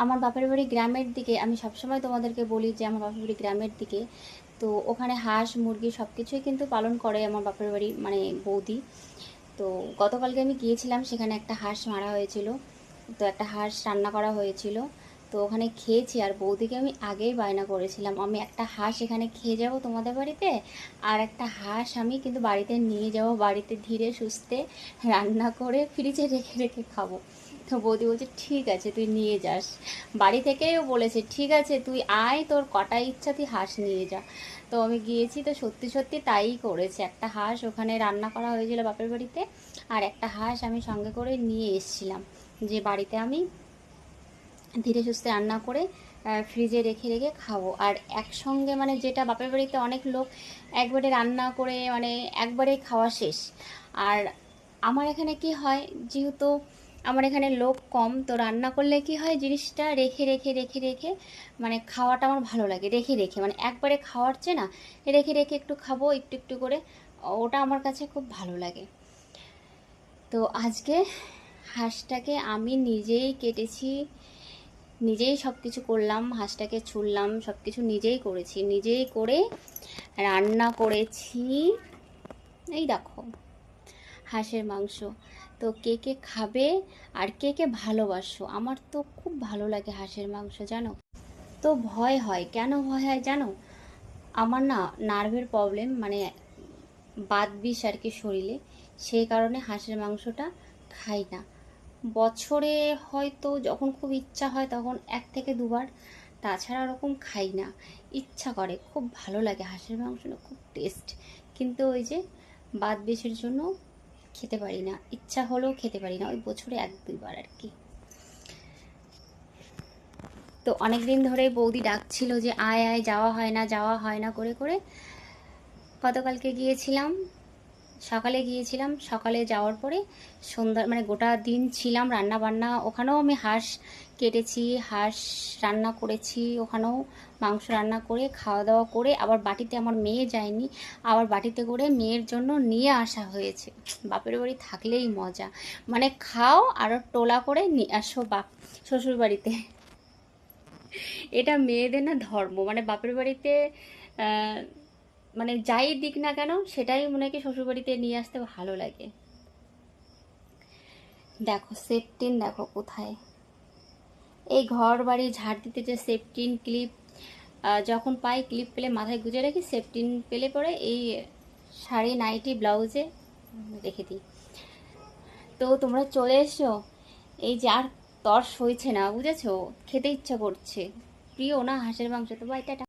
আমার বাপের বাড়ি গ্রামের দিকে, আমি সবসময় তোমাদেরকে বলি যে আমার বাপের বাড়ি গ্রামের দিকে। তো ওখানে হাঁস মুরগি সব কিছুই কিন্তু পালন করে আমার বাপের বাড়ি, মানে বৌদি। তো গতকালকে আমি গিয়েছিলাম, সেখানে একটা হাঁস মারা হয়েছিল। তো একটা হাঁস রান্না করা হয়েছিল। তো ওখানে খেয়েছি, আর বৌদিকে আমি আগেই বায়না করেছিলাম আমি একটা হাঁস এখানে খেয়ে যাব তোমাদের বাড়িতে, আর একটা হাঁস আমি কিন্তু বাড়িতে নিয়ে যাব, বাড়িতে ধীরে সুস্থে রান্না করে ফ্রিজে রেখে রেখে খাবো। তো বৌদি বলছে ঠিক আছে তুই নিয়ে যাস, বাড়ি থেকেও বলেছে ঠিক আছে তুই আয়, তোর কটা ইচ্ছা তুই হাঁস নিয়ে যা। তো আমি গিয়েছি, তো সত্যি সত্যি তাই করেছে, একটা হাঁস ওখানে রান্না করা হয়েছিল বাপের বাড়িতে, আর একটা হাঁস আমি সঙ্গে করে নিয়ে এসেছিলাম, যে বাড়িতে আমি ধীরে সুস্থে রান্না করে ফ্রিজে রেখে রেখে খাবো। আর একসঙ্গে মানে যেটা বাপের বাড়িতে অনেক লোক একবারে রান্না করে মানে একবারে খাওয়া শেষ। আর আমার এখানে কি হয়, যেহেতু আমার এখানে লোক কম, তো রান্না করলে কি হয় জিনিসটা রেখে রেখে রেখে রেখে মানে খাওয়াটা আমার ভালো লাগে, রেখে রেখে মানে একবারে খাওয়ার চেয়ে না রেখে রেখে একটু খাবো একটু একটু করে, ওটা আমার কাছে খুব ভালো লাগে। তো আজকে হাঁসটাকে আমি নিজেই কেটেছি, নিজেই সব কিছু করলাম, হাঁসটাকে ছুললাম, সব কিছু নিজেই করেছি, নিজেই করে রান্না করেছি। এই দেখো হাঁসের মাংস। তো কে কে খাবে আর কে কে ভালোবাসো, আমার তো খুব ভালো লাগে হাঁসের মাংস জানো। তো ভয় হয়, কেন ভয় হয় জানো, আমার না নার্ভের প্রবলেম, মানে বাত বিষ আর কি শরীরে, সেই কারণে হাঁসের মাংসটা খাই না। বছরে হয়তো যখন খুব ইচ্ছা হয় তখন 1 থেকে 2 বার, তাছাড়া ওরকম খাই না। ইচ্ছা করে, খুব ভালো লাগে হাঁসের মাংস না, খুব টেস্ট, কিন্তু ওই যে বাত বিষের জন্য খেতে পারি না, ইচ্ছা হলেও খেতে পারি না, ওই বছরে 1-2 বার আর কি। তো অনেক দিন ধরেই বৌদি ডাকছিল যে আয় আয়, যাওয়া হয় না যাওয়া হয় না করে করে গতকালকে গিয়েছিলাম, সকালে গিয়েছিলাম, সকালে যাওয়ার পরে সন্ধ্যা মানে গোটা দিন ছিলাম রান্না বান্না, ওখানেও আমি হাঁস কেটেছি, হাঁস রান্না করেছি, ওখানেও মাংস রান্না করে খাওয়া দাওয়া করে আবার বাটিতে, আমার মেয়ে যায়নি, আবার বাটিতে করে মেয়ের জন্য নিয়ে আসা হয়েছে। বাপের বাড়ি থাকলেই মজা, মানে খাও আর টোলা করে নিয়ে আসো বাপ শ্বশুর বাড়িতে। এটা মেয়েদের না ধর্ম, মানে বাপের বাড়িতে মানে যাই দিক না কেন সেটাই মনে হয় কি শ্বশুরবাড়িতে নিয়ে আসতে ভালো লাগে। দেখো সেফটিন দেখো কোথায়, এই ঘর বাড়ি ঝাড় দিতে যে সেফটিন ক্লিপ যখন পাই, ক্লিপ পেলে মাথায় গুজে রাখি, সেফটিন পেলে পরে এই শাড়ি নাইটি ব্লাউজে রেখে দিই। তো তোমরা চলে এসো, এই যে আর তর সইছে না বুঝেছো, খেতে ইচ্ছা করছে, প্রিয় না হাঁসের মাংস, তো বাই টাটা।